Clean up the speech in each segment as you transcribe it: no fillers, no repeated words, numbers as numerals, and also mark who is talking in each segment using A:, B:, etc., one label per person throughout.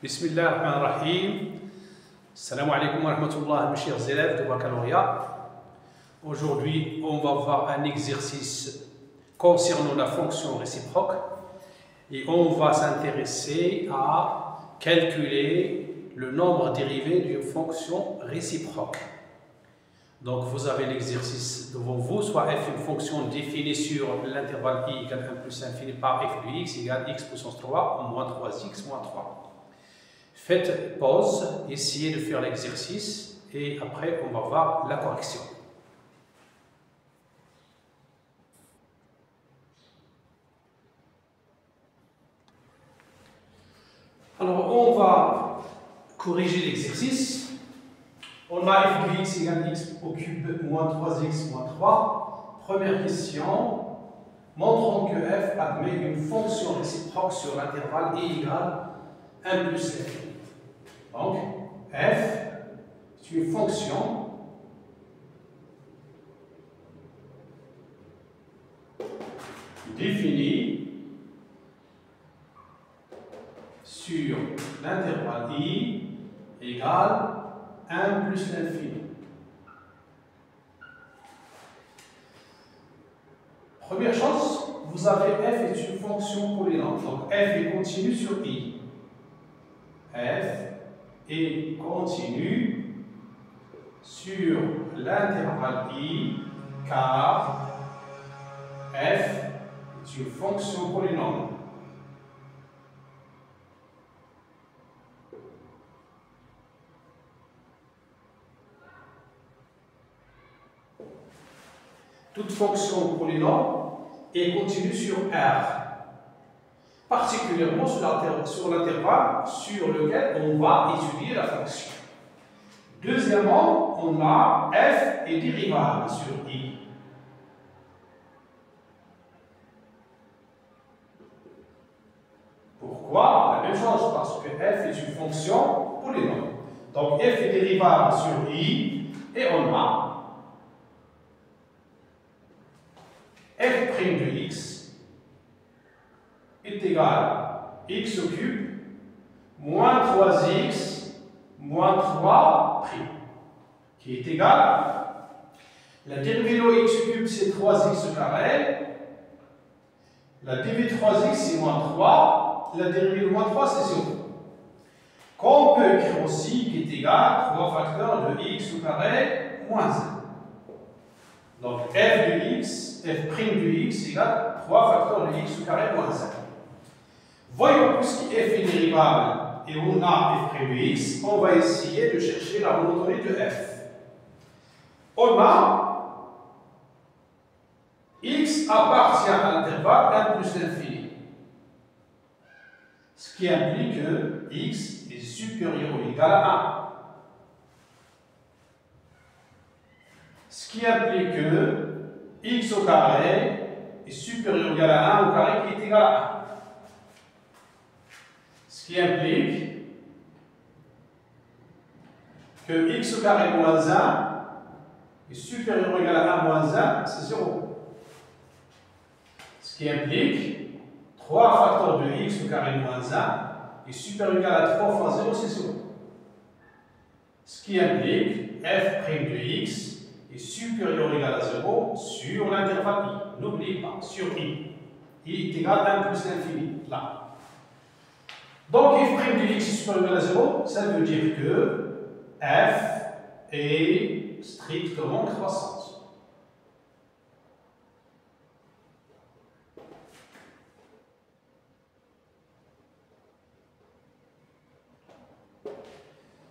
A: Bismillahirrahmanirrahim. Salam alaikum wa rahmatullah, mes chers élèves de baccalauréat. Aujourd'hui, on va voir un exercice concernant la fonction réciproque et on va s'intéresser à calculer le nombre dérivé d'une fonction réciproque. Donc, vous avez l'exercice devant vous, soit f une fonction définie sur l'intervalle i égale 1 plus infini par f de x égale x puissance 3 moins 3x moins 3. Faites pause, essayez de faire l'exercice et après on va voir la correction. Alors on va corriger l'exercice. On a f de x égale x au cube moins 3x moins 3. Première question. Montrons que f admet une fonction réciproque sur l'intervalle i égale 1 plus f. Donc, f est une fonction définie sur l'intervalle i égale 1 plus l'infini. Première chose, vous avez f est une fonction polynôme. Donc, f est continue sur i. F est continue sur l'intervalle i car f est une fonction polynôme. Toute fonction polynôme est continue sur R. Particulièrement sur l'intervalle sur lequel on va étudier la fonction. Deuxièmement, on a f est dérivable sur i. Pourquoi? La même chose, parce que f est une fonction polynôme. Donc f est dérivable sur i et on a f' de x est égal à x au cube moins 3x moins 3' qui est égal à la dérivée de x au cube c'est 3x au carré, la dérivée de 3x c'est moins 3, la dérivée de moins 3 c'est 0. Qu'on peut écrire aussi qui est égal à 3 facteurs de x au carré moins 1. Donc f de x, f' de x égale 3 facteurs de x au carré moins 1. Voyons, puisque f est dérivable et on a f' de x, on va essayer de chercher la monotonie de f. On a x appartient à l'intervalle 1 plus l'infini. Ce qui implique que x est supérieur ou égal à 1. Ce qui implique que x au carré est supérieur ou égal à 1 au carré qui est égal à 1. Ce qui implique que x au carré moins 1 est supérieur ou égal à 1 moins 1, c'est 0. Ce qui implique 3 facteurs de x au carré moins 1 est supérieur ou égal à 3 fois 0, c'est 0. Ce qui implique f' de x est supérieur ou égal à 0 sur l'intervalle i. N'oubliez pas, sur i. I est égal à 1 plus l'infini, là. Donc, f' de x est supérieur ou égal à 0, ça veut dire que f est strictement croissante.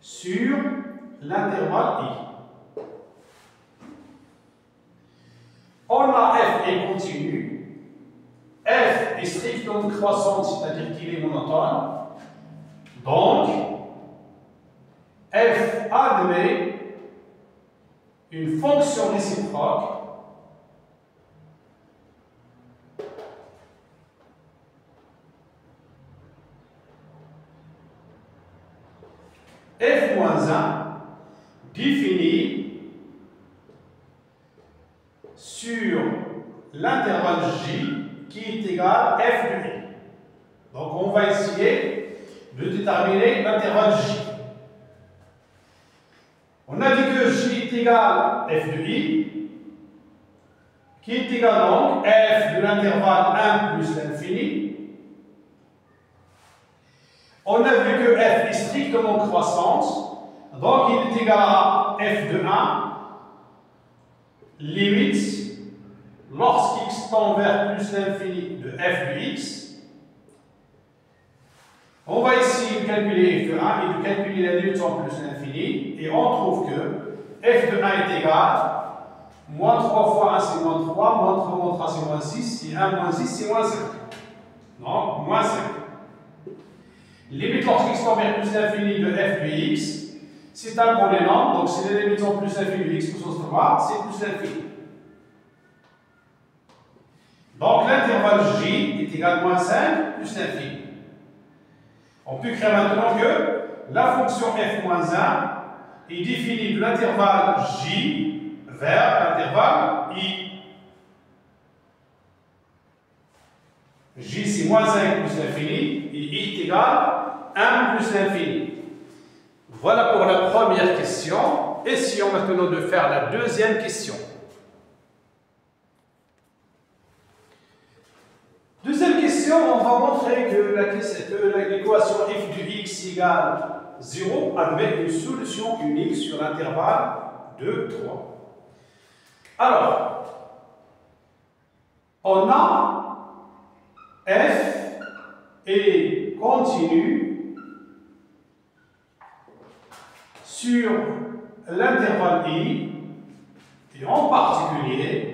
A: Sur l'intervalle i. On a f est continu. F est strictement croissante, c'est-à-dire qu'il est monotone. Donc, f admet une fonction réciproque f-1 définie sur l'intervalle j qui est égal à f de i. Donc on va essayer de déterminer l'intervalle J. On a dit que J est égal à f de I, qui est égal donc f de l'intervalle 1 plus l'infini. On a vu que f est strictement croissante, donc il est égal à f de 1, limite, lorsqu'x tend vers plus l'infini de f de x. On va ici calculer f de 1 et de calculer la limite en plus l'infini, et on trouve que f de 1 est égal moins 3 fois 1 c'est moins 3, moins 3 moins 3 c'est moins 6, et 1 moins 6 c'est moins 5. Donc, moins 5. Limite lorsqu'x tend vers plus l'infini de f de x, c'est un polynôme, donc c'est la limite en plus l'infini de x au sens 3, c'est plus l'infini. Donc l'intervalle j est égal à moins 5 plus l'infini. On peut créer maintenant que la fonction f-1 est définie de l'intervalle j vers l'intervalle i. J c'est moins 5 plus l'infini et i est égal à 1 plus l'infini. Voilà pour la première question. Essayons maintenant de faire la deuxième question. Deuxième question, on va montrer que l'équation f de x égale 0 admet une solution unique sur l'intervalle de 3. Alors, on a f est continu sur l'intervalle i, et en particulier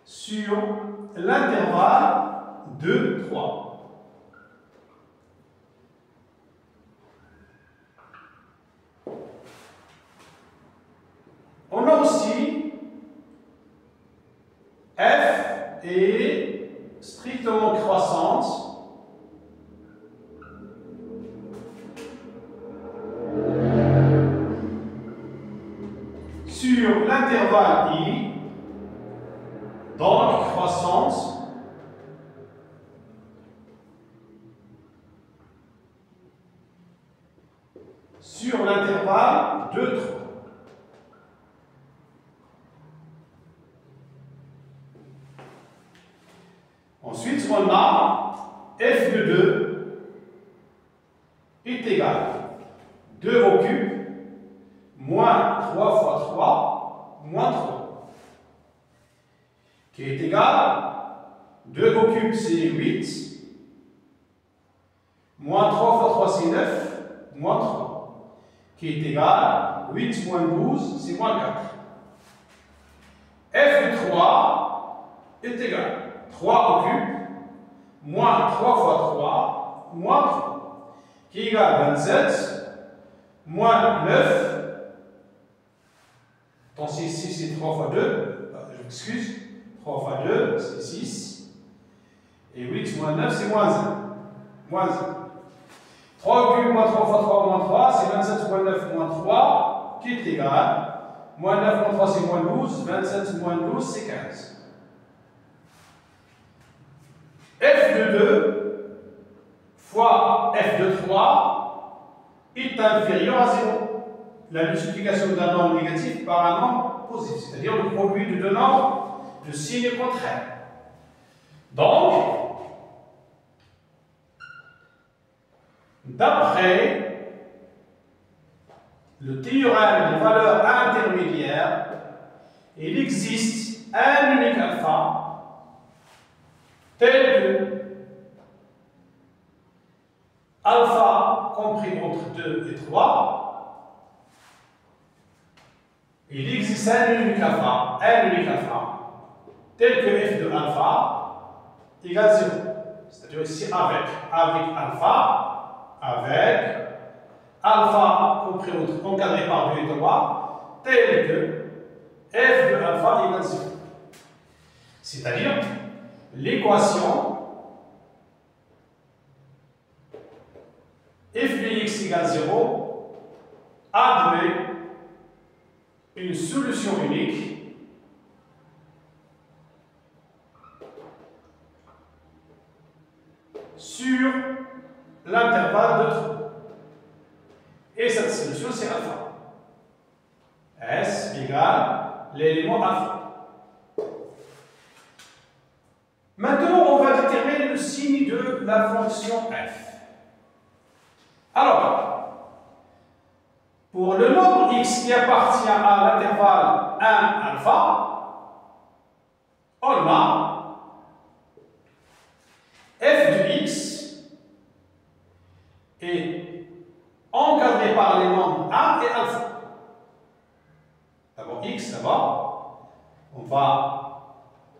A: sur l'intervalle de 3. On a aussi f est strictement croissante sur l'intervalle i, donc croissance sur l'intervalle de 3. Ensuite, on a f de 2 est égal à 2 au cube moins 3 fois 3 moins 3, qui est égal à 2 au cube c'est 8, moins 3 fois 3 c'est 9, moins 3, qui est égal à 8 moins 12 c'est moins 4. f de 3 est égal à 3 au cube moins 3 fois 3 moins 3, qui est égal à 27 moins 9. Donc ici c'est 3 fois 2, je m'excuse, 3 fois 2 c'est 6, et 8 moins 9 c'est moins 1. Moins 1. 3 au cube moins 3 fois 3 moins 3, c'est 27 moins 9 moins 3, qui est égal, moins 9 moins 3 c'est moins 12, 27 moins 12 c'est 15. f de 2 fois f de 3 est inférieur à 0. La multiplication d'un nombre négatif par un nombre positif, c'est-à-dire le produit de deux nombres de signes contraires. Donc, d'après le théorème des valeurs intermédiaires, il existe un unique alpha tel que alpha compris entre 2 et 3. Il existe un unique alpha tel que f de alpha égale 0. C'est-à-dire ici avec alpha compris entre encadré par 2 et 3 tel que f de alpha égale 0. C'est-à-dire l'équation f de x égale 0 admet une solution unique sur l'intervalle de 3. Et cette solution, c'est alpha. S égale l'élément alpha. Maintenant, on va déterminer le signe de la fonction f. Alors, pour le nombre x qui appartient à l'intervalle 1 alpha, on a f de x est encadré par les nombres 1 et alpha. D'abord x, ça va. On va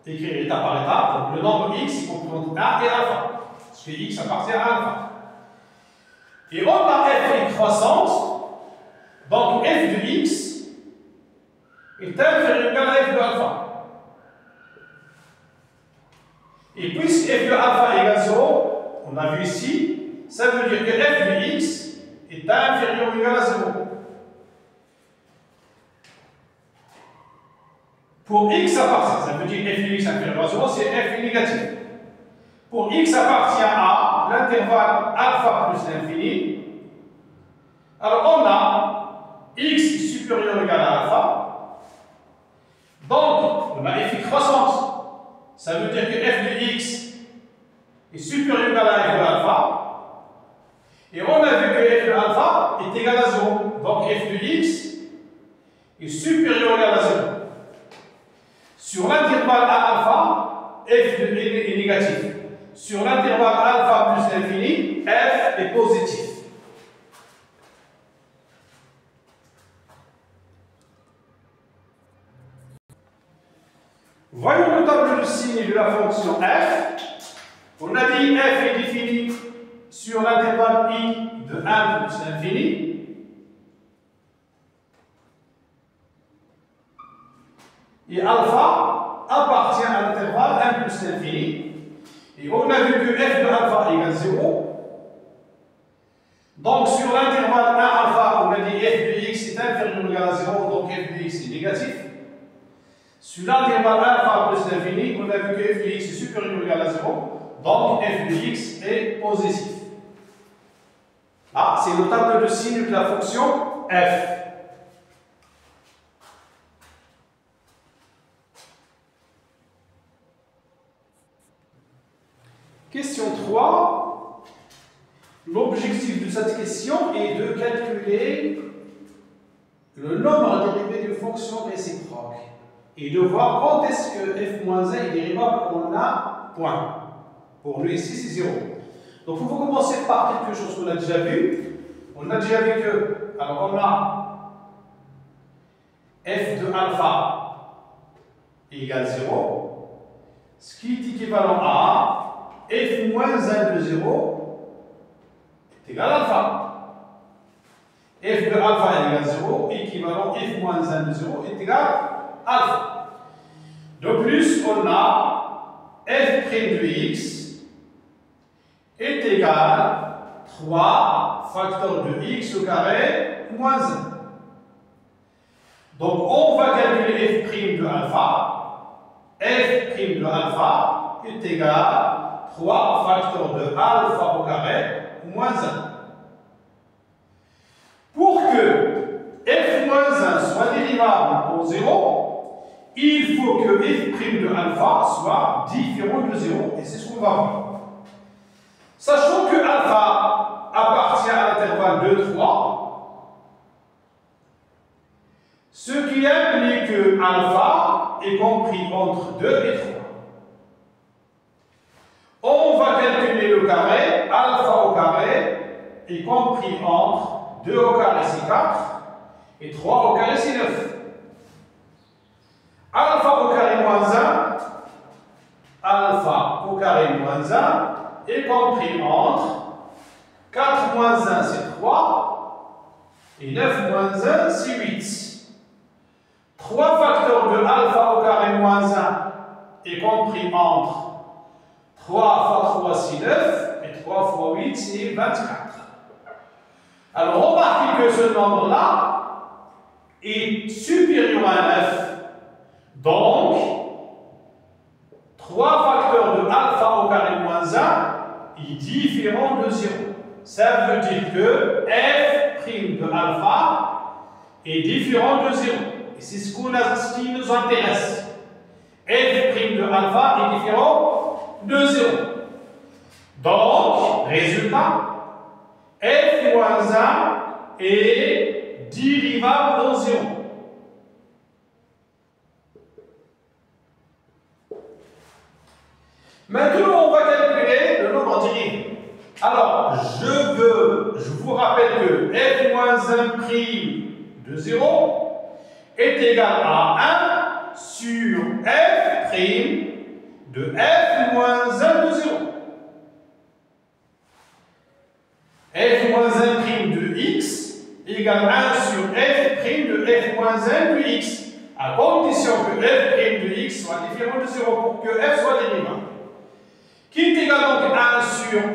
A: écrire étape par étape. Donc le nombre x comprend 1 et alpha. Parce que x appartient à alpha. Et on a f en croissance. Donc f de x est inférieur ou égal à f de alpha. Et puisque f de alpha égale 0, on a vu ici, ça veut dire que f de x est inférieur ou égal à 0. Pour x appartient, ça veut dire f de x inférieur à 0, c'est f négatif. Pour x appartient à l'intervalle alpha plus l'infini, alors on a x supérieur ou égal à alpha, donc on a f croissance. Ça veut dire que f de x est supérieur ou égal à f de alpha, et on a vu que f de alpha est égal à 0, donc f de x est supérieur ou égal à 0. Sur l'intervalle à alpha, f de est négatif. Sur l'intervalle alpha plus l'infini, f est positif. Voyons le tableau de signe de la fonction f. On a dit f est défini sur l'intervalle i de 1 plus l'infini. Et alpha appartient à l'intervalle 1 plus l'infini. Et on a vu que f de alpha égale 0. Donc sur l'intervalle 1 alpha, on a dit f de x est inférieur ou égal à 0, donc f de x est négatif. Sur l'intervalle alpha plus l'infini, on a vu que f de x est supérieur ou égal à 0, donc f de x est positif. Là, c'est le tableau de signe de la fonction f. Question 3. L'objectif de cette question est de calculer le nombre dérivé d'une fonction réciproque et de voir quand est-ce que f-1 est dérivable en un point. Pour nous ici, c'est 0. Donc, il faut commencer par quelque chose qu'on a déjà vu. On a déjà vu que, alors on a f de alpha égale 0, ce qui est équivalent à f moins 1 de 0 est égal à alpha. F de alpha est égal à 0, équivalent f moins 1 de 0 est égal à alpha. De plus, on a f' de x est égal à 3 facteur de x au carré moins 1. Donc, on va calculer f' de alpha. F' de alpha est égal à 3 facteurs de alpha au carré moins 1. Pour que f moins 1 soit dérivable en 0, il faut que f' de alpha soit différent de 0. Et c'est ce qu'on va voir. Sachant que alpha appartient à l'intervalle de 3, ce qui implique que alpha est compris entre 2 et 3. On va calculer le carré, alpha au carré est compris entre 2 au carré c'est 4 et 3 au carré c'est 9. Alpha au carré moins 1, alpha au carré moins 1 est compris entre 4 moins 1 c'est 3 et 9 moins 1 c'est 8. 3 facteurs de alpha au carré moins 1 est compris entre 3 fois 3 c'est 9 et 3 fois 8 c'est 24. Alors remarquez que ce nombre-là est supérieur à 9. Donc, 3 facteurs de alpha au carré moins 1 est différent de 0. Ça veut dire que f' de alpha est différent de 0. Et c'est ce qui nous intéresse. F' de alpha est différent de 0. Donc, résultat, f moins 1 est dérivable en 0. Maintenant, on va calculer le nombre dérivé. Alors, je vous rappelle que f moins 1' de 0 est égal à 1 sur f' de f moins 1 de 0. F moins 1' de x égale 1 sur f' de f moins 1 de x, à condition que f' de x soit différent de 0 pour que f soit dérivable. Qui est égal donc à 1 sur f'.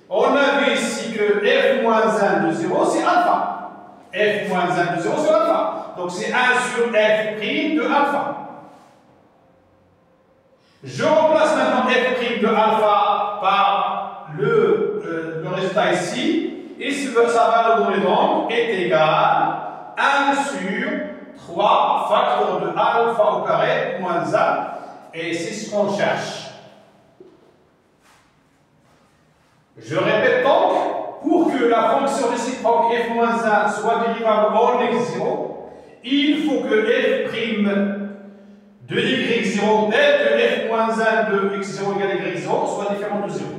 A: On a vu ici que f moins 1 de 0, c'est alpha. F moins 1 de 0, c'est alpha. Donc c'est 1 sur f' de alpha. Je remplace maintenant f' de alpha par le résultat ici. Et ça va nous donner donc est égal à 1 sur 3 facteurs de alpha au carré moins 1. Et c'est ce qu'on cherche. Je répète donc, pour que la fonction réciproque f moins 1 soit dérivable en x0, il faut que f' de y0 tel que f moins 1 de x0 égale y0 soit différent de 0.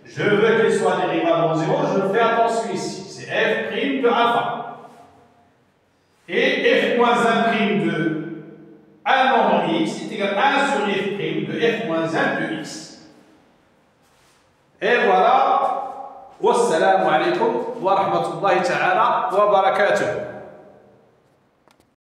A: Je veux qu'il soit dérivable en 0, je fais attention ici, c'est f' de alpha. Et f moins 1' de un nombre x est égal à 1 sur f' de f moins 1 de x. Et voilà. Wassalamu alaikum wa rahmatullahi ta'ala wa barakatuh.